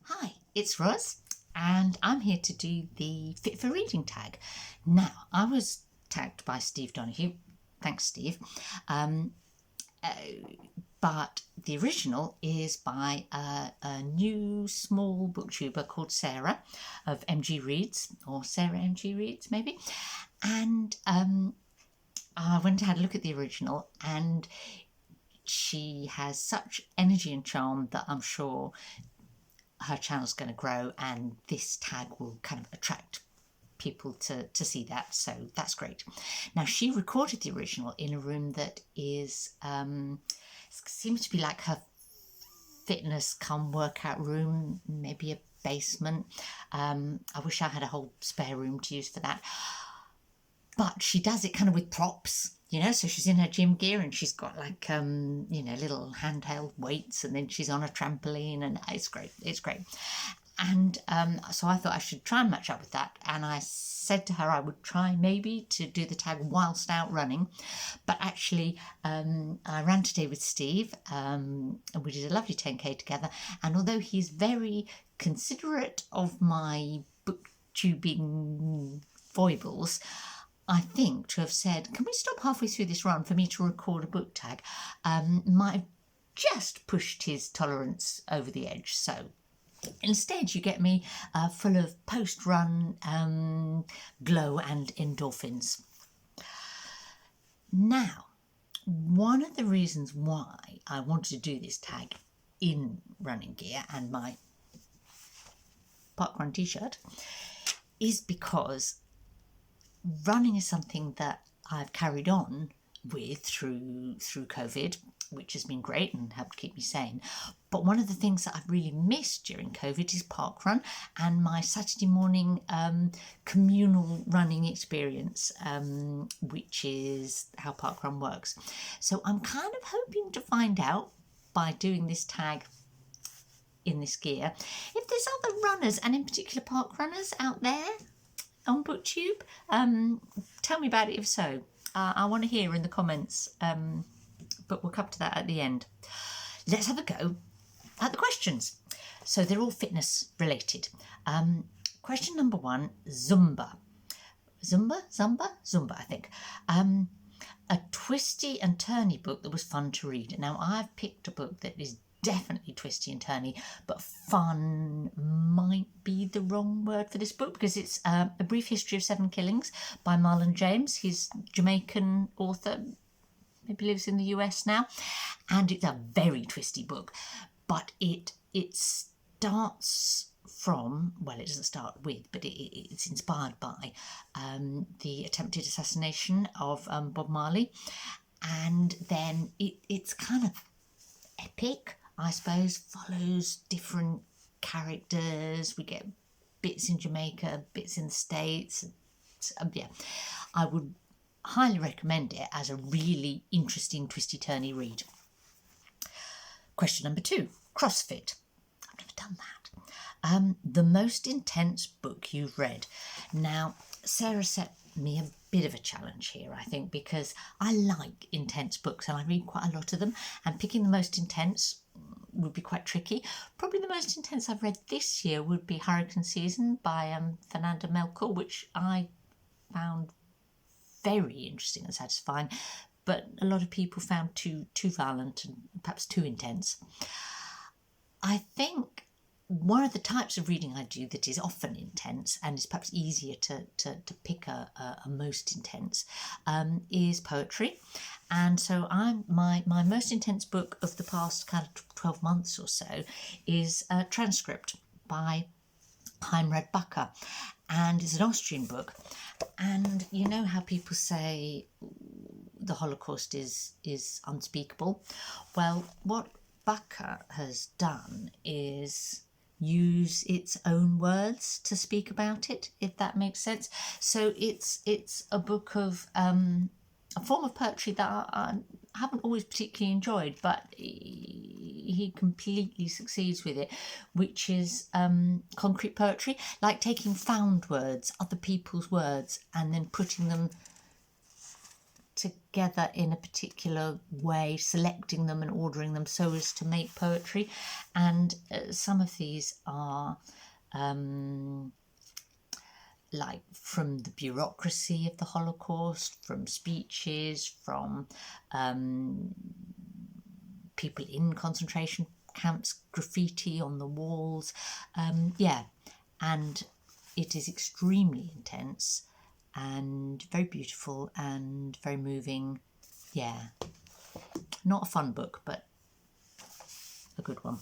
Hi, it's Roz, and I'm here to do the Fit for Reading tag. Now, I was tagged by Steve Donahue. Thanks, Steve. But the original is by a new small booktuber called Sara of MG Reads, or Sarah MG Reads, maybe. And I went and had a look at the original, and she has such energy and charm that I'm sure her channel's going to grow, and this tag will kind of attract people to see that, so that's great. Now, she recorded the original in a room that is seems to be like her fitness come workout room, maybe a basement. I wish I had a whole spare room to use for that, but she does it kind of with props, so she's in her gym gear and she's got like little handheld weights, and then she's on a trampoline, and it's great. And so I thought I should try and match up with that, and I said to her I would try maybe to do the tag whilst out running. But actually I ran today with Steve, and we did a lovely 10k together, and although he's very considerate of my booktubing foibles, I think to have said, can we stop halfway through this run for me to record a book tag, might have just pushed his tolerance over the edge. So instead, you get me full of post-run glow and endorphins. Now, one of the reasons why I wanted to do this tag in running gear and my parkrun t-shirt is because running is something that I've carried on with through COVID, which has been great and helped keep me sane. But one of the things that I've really missed during COVID is parkrun and my Saturday morning communal running experience, which is how parkrun works. So I'm kind of hoping to find out by doing this tag in this gear if there's other runners, and in particular parkrunners out there on BookTube. Tell me about it if so. I want to hear in the comments, but we'll come to that at the end. Let's have a go at the questions. So they're all fitness related. Question number 1, Zumba, I think. A twisty and turny book that was fun to read. Now, I've picked a book that is definitely twisty and turny, but fun might be the wrong word for this book, because it's A Brief History of 7 Killings by Marlon James. He's a Jamaican author, maybe lives in the US now, and it's a very twisty book, but it starts from, well, it doesn't start with, but it's inspired by the attempted assassination of Bob Marley, and then it's kind of epic, I suppose, follows different characters. We get bits in Jamaica, bits in the States. Yeah, I would highly recommend it as a really interesting twisty-turny read. Question number 2, CrossFit. I've never done that. The most intense book you've read. Now, Sarah set me a bit of a challenge here, I think, because I like intense books and I read quite a lot of them, and picking the most intense would be quite tricky. Probably the most intense I've read this year would be Hurricane Season by Fernanda Melchor, which I found very interesting and satisfying, but a lot of people found too violent and perhaps too intense. I think one of the types of reading I do that is often intense and is perhaps easier to pick a most intense is poetry. And so my most intense book of the past kind of 12 months or so is Transcript by Heimrad, and it's an Austrian book. And you know how people say the Holocaust is unspeakable? Well, what Bakker has done is use its own words to speak about it, if that makes sense. So it's a book of a form of poetry that I haven't always particularly enjoyed, but he completely succeeds with it, which is concrete poetry, like taking found words, other people's words, and then putting them together in a particular way, selecting them and ordering them so as to make poetry. And some of these are like from the bureaucracy of the Holocaust, from speeches, from people in concentration camps, graffiti on the walls. And it is extremely intense and very beautiful and very moving. Yeah, not a fun book, but a good one.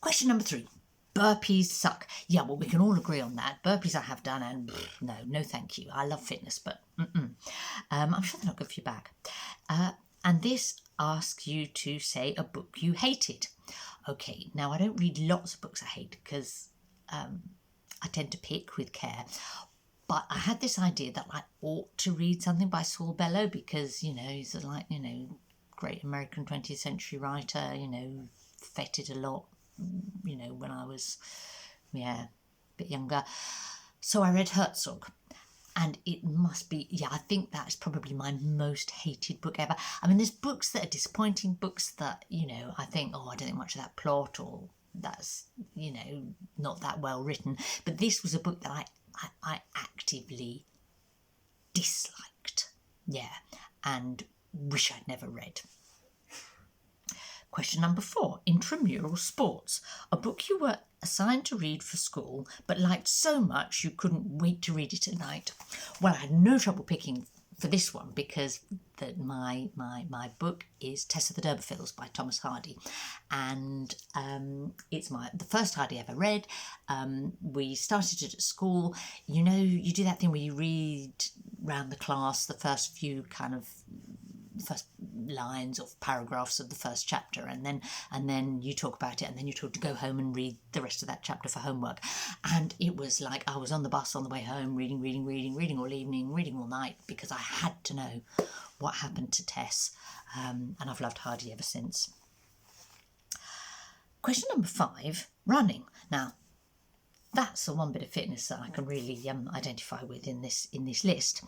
Question number 3. Burpees suck. Yeah, well, we can all agree on that. Burpees I have done, and no thank you. I love fitness, but I'm sure they're not good for your back. And this asks you to say a book you hated. Okay, now I don't read lots of books I hate because I tend to pick with care. But I had this idea that I ought to read something by Saul Bellow because, he's great American 20th century writer, feted a lot, when I was, a bit younger. So I read Herzog. And it must be, I think that's probably my most hated book ever. I mean, there's books that are disappointing, books that, I think, I don't think much of that plot, or that's, not that well written. But this was a book that I actively disliked. Yeah, and wish I'd never read. Question number 4, Intramural Sports, a book you were assigned to read for school but liked so much you couldn't wait to read it at night. Well, I had no trouble picking for this one because my book is Tess of the D'Urbervilles by Thomas Hardy, and it's the first Hardy I ever read. We started it at school. You do that thing where you read round the class the first few first lines or paragraphs of the first chapter, and then you talk about it, and then you're told to go home and read the rest of that chapter for homework. And it was like I was on the bus on the way home, reading all evening, reading all night, because I had to know what happened to Tess, and I've loved Hardy ever since. Question number 5, running. Now, that's the one bit of fitness that I can really identify with in this list.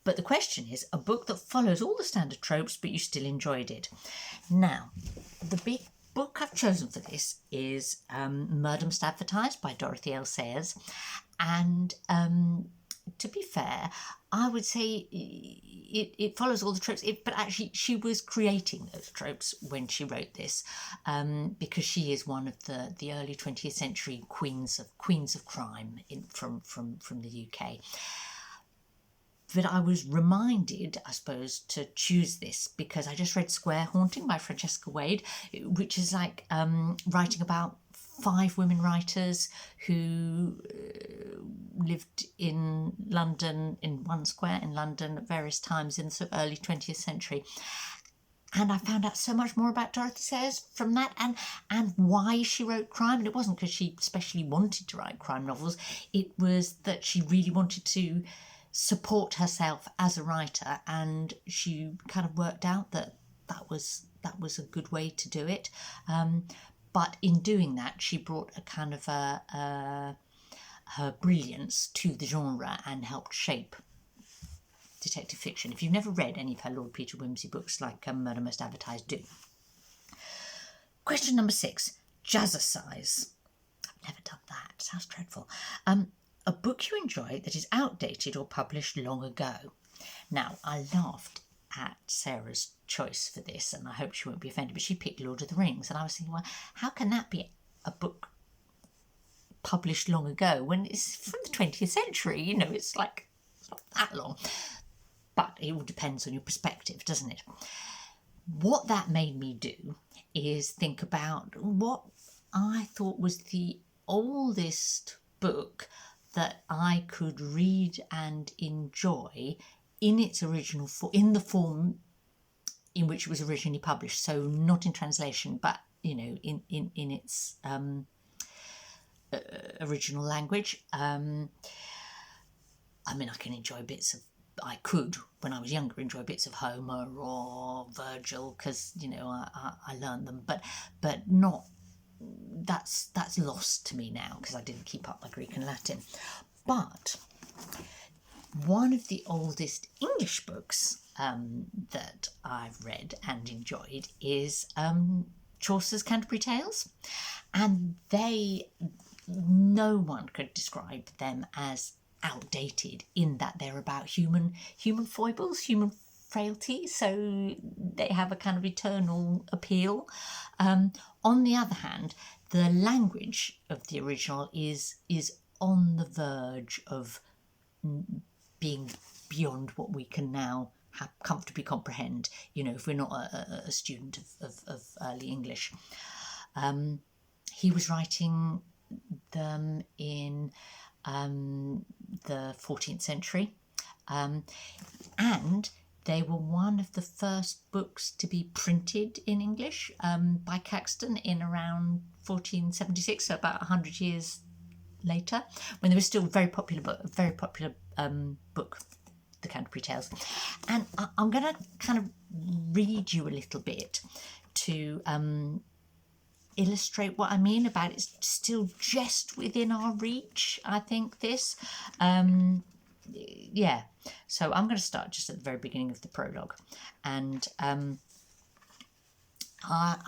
But the question is, a book that follows all the standard tropes, but you still enjoyed it. Now, the big book I've chosen for this is Murder Must Advertise by Dorothy L. Sayers. And to be fair, I would say it follows all the tropes, but actually she was creating those tropes when she wrote this, because she is one of the early 20th century queens of crime from the UK. But I was reminded, I suppose, to choose this because I just read Square Haunting by Francesca Wade, which is like writing about 5 women writers who lived in London, in one square in London at various times in the early 20th century. And I found out so much more about Dorothy Sayers from that, and why she wrote crime. And it wasn't because she especially wanted to write crime novels. It was that she really wanted to support herself as a writer, and she kind of worked out that was a good way to do it. But in doing that, she brought a kind of her brilliance to the genre and helped shape detective fiction. If you've never read any of her Lord Peter Wimsey books, like Murder Must Advertise, do. Question number 6, Jazzercise. I've never done that. It sounds dreadful. A book you enjoy that is outdated or published long ago. Now, I laughed at Sarah's choice for this, and I hope she won't be offended, but she picked Lord of the Rings, and I was thinking, well, how can that be a book published long ago when it's from the 20th century? It's not that long. But it all depends on your perspective, doesn't it? What that made me do is think about what I thought was the oldest book that I could read and enjoy in its original form, in the form in which it was originally published. So not in translation, but in its original language. I can enjoy I could, when I was younger, enjoy bits of Homer or Virgil because I learned them, but not. That's lost to me now because I didn't keep up my Greek and Latin. But One of the oldest English books that I've read and enjoyed is Chaucer's Canterbury Tales, and no one could describe them as outdated in that they're about human foibles, human frailty, so they have a kind of eternal appeal. On the other hand, the language of the original is on the verge of being beyond what we can now comfortably comprehend, if we're not a student of early English. He was writing them in the 14th century, and they were one of the first books to be printed in English by Caxton in around 1476, so about 100 years later, when they were still a very popular book, the Canterbury Tales. And I'm going to kind of read you a little bit to illustrate what I mean about it's still just within our reach, I think, this. Yeah, so I'm going to start just at the very beginning of the prologue. And I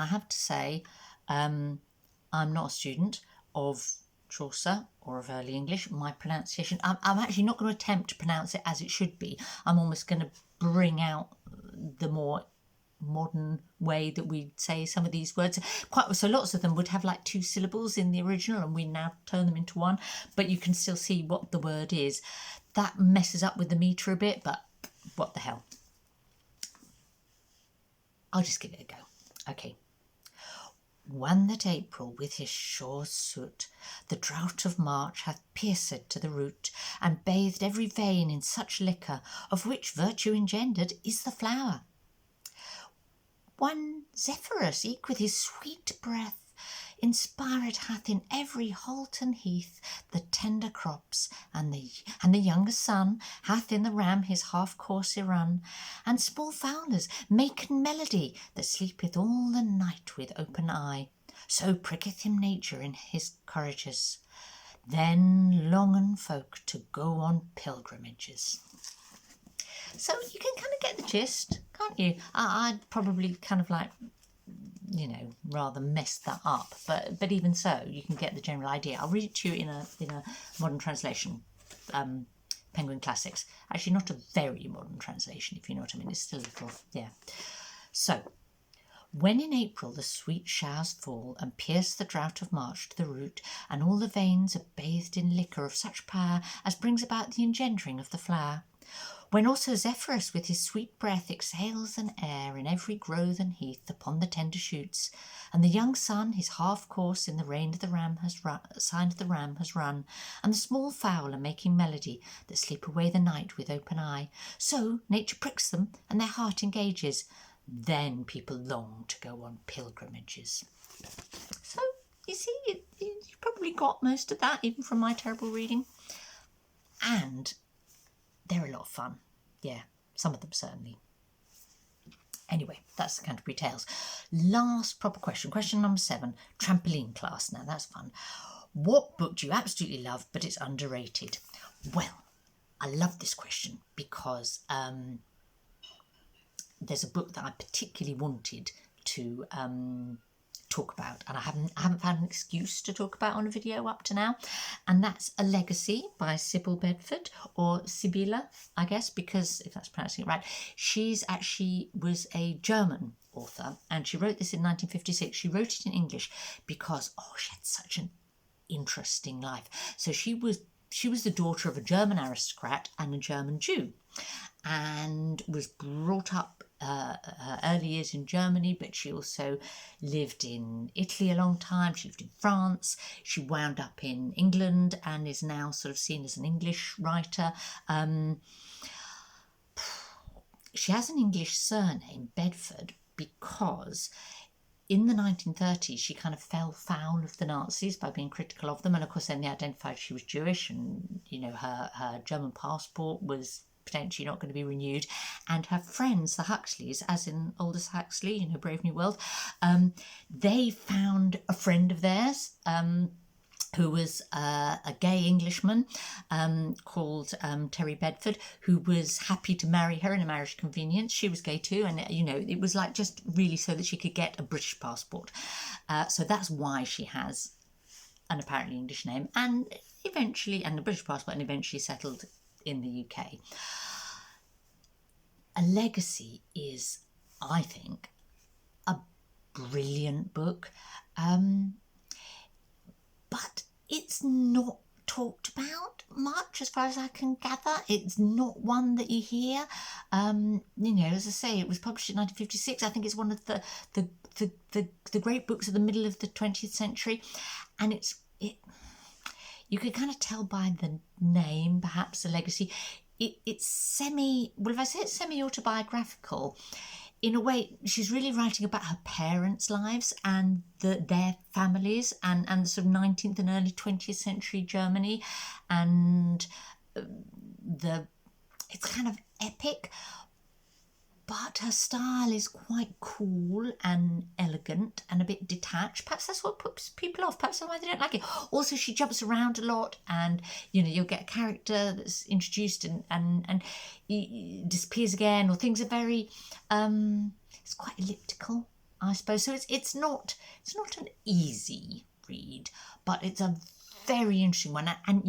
have to say, I'm not a student of Chaucer or of early English. My pronunciation, I'm actually not going to attempt to pronounce it as it should be. I'm almost going to bring out the more modern way that we say some of these words. So lots of them would have like 2 syllables in the original, and we now turn them into 1, but you can still see what the word is. That messes up with the metre a bit, but what the hell. I'll just give it a go. Okay. One that April with his sure soot the drought of March hath pierced to the root, and bathed every vein in such liquor, of which virtue engendered is the flower. One Zephyrus eke with his sweet breath inspired hath in every holt and heath the tender crops, and the younger sun hath in the ram his half course yrun, and small fowlers maken melody that sleepeth all the night with open eye. So pricketh him nature in his courages. Then longen folk to go on pilgrimages. So you can kind of get the gist, can't you? I'd probably kind of like, rather mess that up, but even so, you can get the general idea. I'll read it to you in a modern translation, Penguin Classics. Actually, not a very modern translation, if you know what I mean. It's still a little, yeah. So, when in April the sweet showers fall, and pierce the drought of March to the root, and all the veins are bathed in liquor of such power as brings about the engendering of the flower. When also Zephyrus with his sweet breath exhales an air in every grove and heath upon the tender shoots, and the young sun his half course in the sign of the ram has run, and the small fowl are making melody that sleep away the night with open eye, so nature pricks them and their heart engages. Then people long to go on pilgrimages. So you see, you probably got most of that, even from my terrible reading. And they're a lot of fun. Yeah, some of them certainly. Anyway, that's the Canterbury Tales. Last proper question. Question number 7. Trampoline Class. Now, that's fun. What book do you absolutely love, but it's underrated? Well, I love this question because there's a book that I particularly wanted to talk about, and I haven't found an excuse to talk about on a video up to now, and that's A Legacy by Sybil Bedford, or Sibylla, I guess, because if that's pronouncing it right. She's actually was a German author, and she wrote this in 1956. She wrote it in English because she had such an interesting life. So she was the daughter of a German aristocrat and a German Jew, and was brought up her early years in Germany, but she also lived in Italy a long time. She lived in France. She wound up in England and is now sort of seen as an English writer. She has an English surname, Bedford, because in the 1930s she kind of fell foul of the Nazis by being critical of them, and of course then they identified she was Jewish, and her German passport was potentially not going to be renewed, and her friends, the Huxleys, as in Aldous Huxley, Brave New World, they found a friend of theirs who was a gay Englishman called Terry Bedford, who was happy to marry her in a marriage convenience. She was gay too, and you know, it was like just really so that she could get a British passport. So that's why she has an apparently English name, and eventually, and a British passport, and eventually settled in the UK. A Legacy is, I think, a brilliant book. But it's not talked about much as far as I can gather. It's not one that you hear. You know, as I say, it was published in 1956. I think it's one of the great books of the middle of the 20th century. And you could kind of tell by the name, perhaps, A Legacy. It's well, if I say it's semi-autobiographical, in a way, she's really writing about her parents' lives and their families and the sort of 19th and early 20th century Germany. And it's kind of epic, but her style is quite cool and elegant and a bit detached. Perhaps that's what puts people off. Perhaps that's why they don't like it. Also, she jumps around a lot, and you know, you'll get a character that's introduced and he disappears again, or things are very it's quite elliptical, I suppose. So it's not an easy read, but it's a very interesting one, and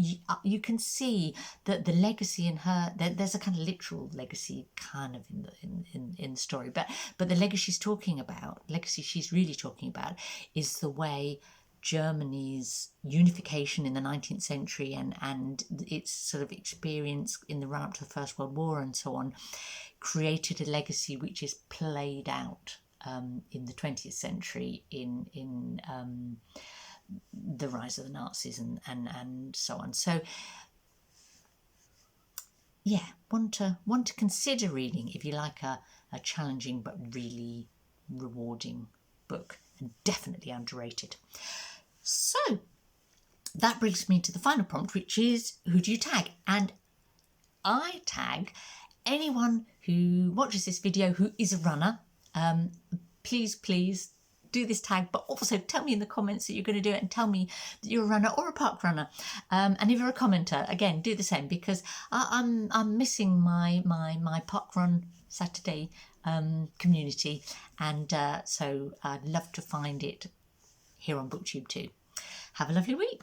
you can see that the legacy in her, there's a kind of literal legacy kind of in the story, but the legacy she's really talking about is the way Germany's unification in the 19th century and its sort of experience in the run-up to the First World War and so on created a legacy which is played out in the 20th century in the rise of the Nazis and so on. So yeah, one to consider reading if you like a challenging but really rewarding book, and definitely underrated. So that brings me to the final prompt, which is, who do you tag? And I tag anyone who watches this video who is a runner. Please do this tag, but also tell me in the comments that you're going to do it, and tell me that you're a runner or a park runner. And if you're a commenter, again, do the same, because I'm missing my park run Saturday community, and so I'd love to find it here on BookTube too. Have a lovely week.